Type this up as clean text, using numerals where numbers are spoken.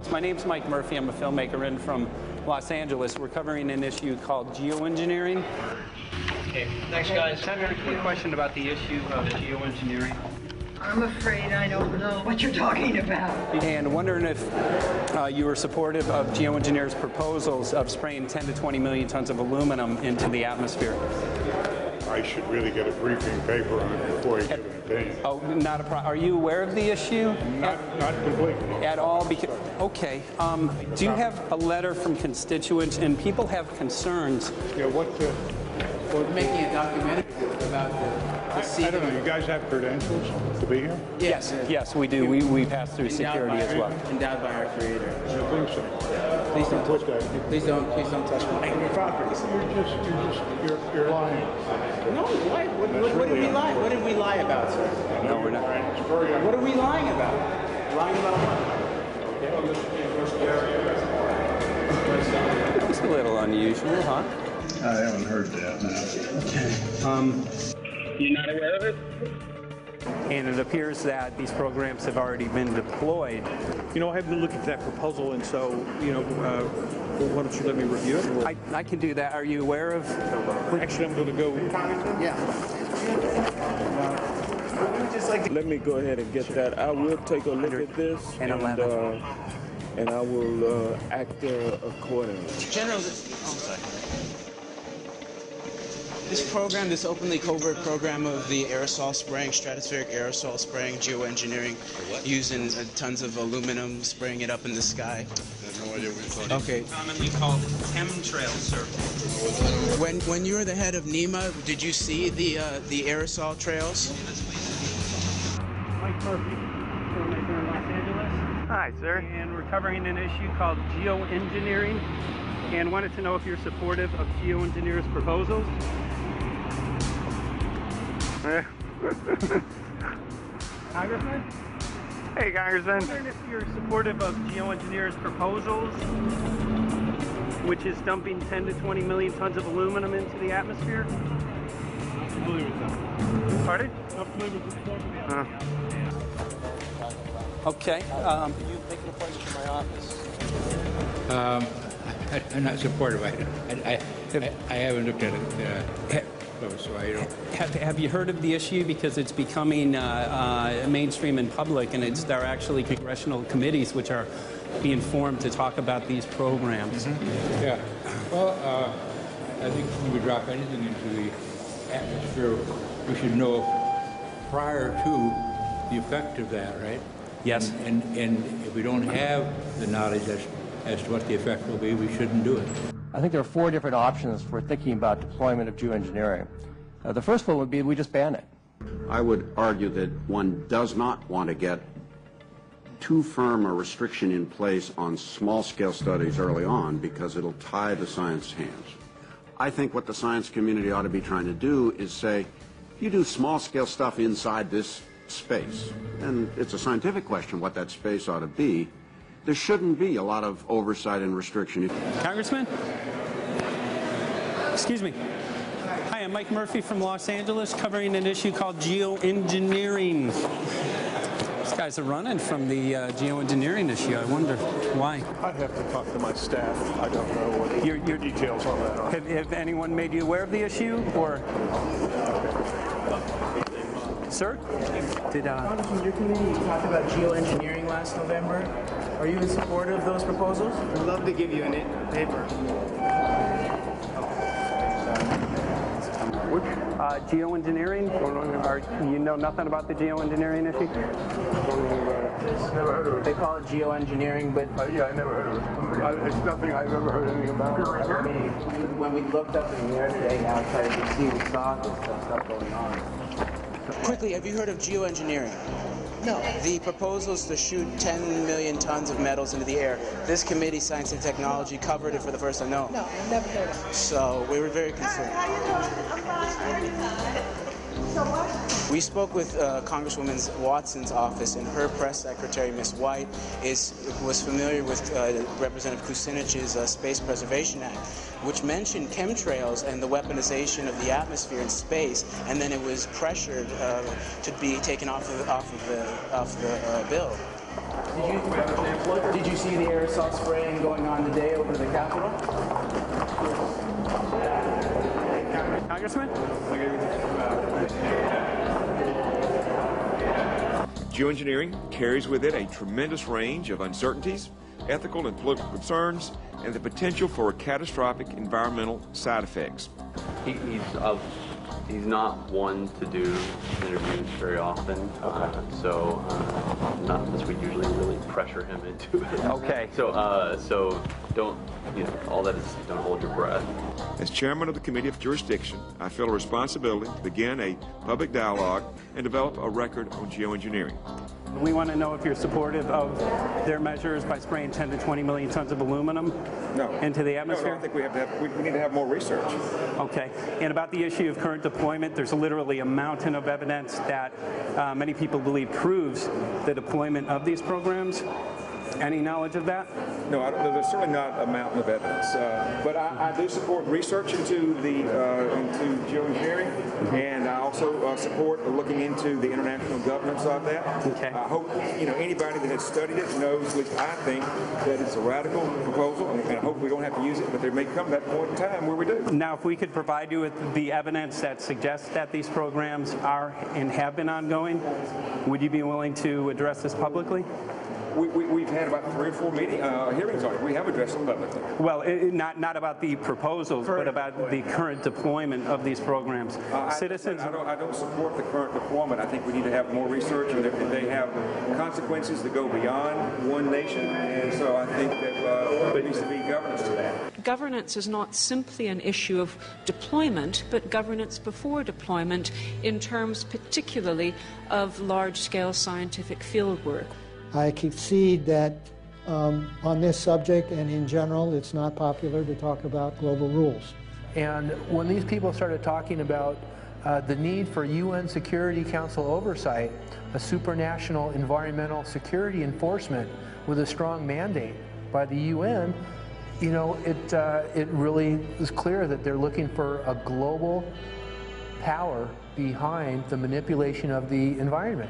My name's Mike Murphy. I'm a filmmaker in from Los Angeles. We're covering an issue called geoengineering. Okay, thanks guys. Senator, a quick question about the issue of geoengineering. I'm afraid I don't know what you're talking about. And wondering if you were supportive of geoengineers' proposals of spraying 10 to 20 million tons of aluminum into the atmosphere. I should really get a briefing paper on it before you give an opinion. Oh, not a problem. Are you aware of the issue? Not completely. At all? Because, okay. Do you have a letter from constituents, and people have concerns? Yeah, We're making a documentary about the sea. I don't know, you guys have credentials to be here? Yes, yes, we do. We pass through security as well. Endowed by our creator. I don't think so. Please don't Put touch that. Please don't touch my properties. You're lying. No, why? What did we lie? What did we lie about, sir? No, we're not. What are we lying about? Lying about what? It's a little unusual, huh? I haven't heard that. Okay. You're not aware of it? And it appears that these programs have already been deployed. You know, I haven't looked at that proposal, and so, you know, why don't you let me review it? I can do that. Are you aware of? Actually, I'm going to go. Yeah. Let me go ahead and get that. I will take a look at this, and I will act accordingly. General, this program, this openly covert program of the aerosol spraying, stratospheric aerosol spraying, geoengineering, using tons of aluminum, spraying it up in the sky. I have no idea what you're talking about. Okay. Commonly called chemtrails, sir. When you were the head of NEMA, did you see the aerosol trails? Mike Murphy, filmmaker in Los Angeles. Hi, sir. And we're covering an issue called geoengineering, and wanted to know if you're supportive of geoengineers' proposals. Congressman? Hey, Congressman. I'm wondering if you're supportive of geoengineers' proposals, which is dumping 10 to 20 million tons of aluminum into the atmosphere. I'm familiar with that. Pardon? I'm familiar with the Okay. Can you make an appointment for my office? I'm not supportive. I haven't looked at it close, so I don't. Have you heard of the issue? Because it's becoming mainstream in public, and there are actually congressional committees which are being formed to talk about these programs. Mm-hmm. Yeah. Well, I think when we drop anything into the atmosphere, we should know prior to the effect of that, right? Yes. And if we don't have the knowledge as to what the effect will be, we shouldn't do it. I think there are 4 different options for thinking about deployment of geoengineering. The first one would be we just ban it. I would argue that one does not want to get too firm a restriction in place on small-scale studies early on because it'll tie the science hands. I think what the science community ought to be trying to do is say, if you do small-scale stuff inside this space, and it's a scientific question what that space ought to be, there shouldn't be a lot of oversight and restriction. Congressman? Excuse me. Hi, I'm Mike Murphy from Los Angeles, covering an issue called geoengineering. These guys are running from the geoengineering issue. I wonder why. I'd have to talk to my staff. I don't know what your details on that are. Have anyone made you aware of the issue, or? Sir? Congressman, your committee talked about geoengineering last November. Are you in support of those proposals? I'd love to give you a paper. Geoengineering? You know nothing about the geoengineering issue? Never heard of it. They call it geoengineering, but Yeah, I never heard of it. It's nothing I've ever heard anything about. I mean, when we looked up in the air today outside the sea, we saw this stuff going on. Quickly, have you heard of geoengineering? No. The proposal is to shoot 10 million tons of metals into the air. This committee, Science and Technology, covered it for the first time. No, I've never heard of it. So we were very concerned. How you doing? I'm fine. So what? We spoke with Congresswoman Watson's office, and her press secretary, Ms. White, was familiar with Representative Kucinich's Space Preservation Act, which mentioned chemtrails and the weaponization of the atmosphere and space, and then it was pressured to be taken off the bill. Did you see the aerosol spraying going on today over the Capitol? Congressman? Geoengineering carries with it a tremendous range of uncertainties, ethical and political concerns, and the potential for catastrophic environmental side effects. He's not one to do interviews very often, not as we usually really pressure him into it. Okay. So don't, all that is, don't hold your breath. As chairman of the Committee of Jurisdiction, I feel a responsibility to begin a public dialogue and develop a record on geoengineering. We want to know if you're supportive of their measures by spraying 10 to 20 million tons of aluminum into the atmosphere? No, I think we need to have more research. Okay. And about the issue of current deployment, there's literally a mountain of evidence that many people believe proves the deployment of these programs. Any knowledge of that? No, there's certainly not a mountain of evidence, but I do support research into geoengineering, and I also support looking into the international governance of that. Okay. I hope anybody that has studied it knows, at least I think, that it's a radical proposal, and I hope we don't have to use it, but there may come that point in time where we do. Now, if we could provide you with the evidence that suggests that these programs are and have been ongoing, would you be willing to address this publicly? We've had about 3 or 4 hearings on it. We have addressed them publicly. Well, not about the proposals, but about the current deployment of these programs. Citizens. I don't support the current deployment. I think we need to have more research, and they have consequences that go beyond one nation. And so I think that there needs to be governance to that. Governance is not simply an issue of deployment, but governance before deployment in terms particularly of large-scale scientific fieldwork. I concede that on this subject and in general, it's not popular to talk about global rules. And when these people started talking about the need for UN Security Council oversight, a supranational environmental security enforcement with a strong mandate by the UN, it really is clear that they're looking for a global power behind the manipulation of the environment.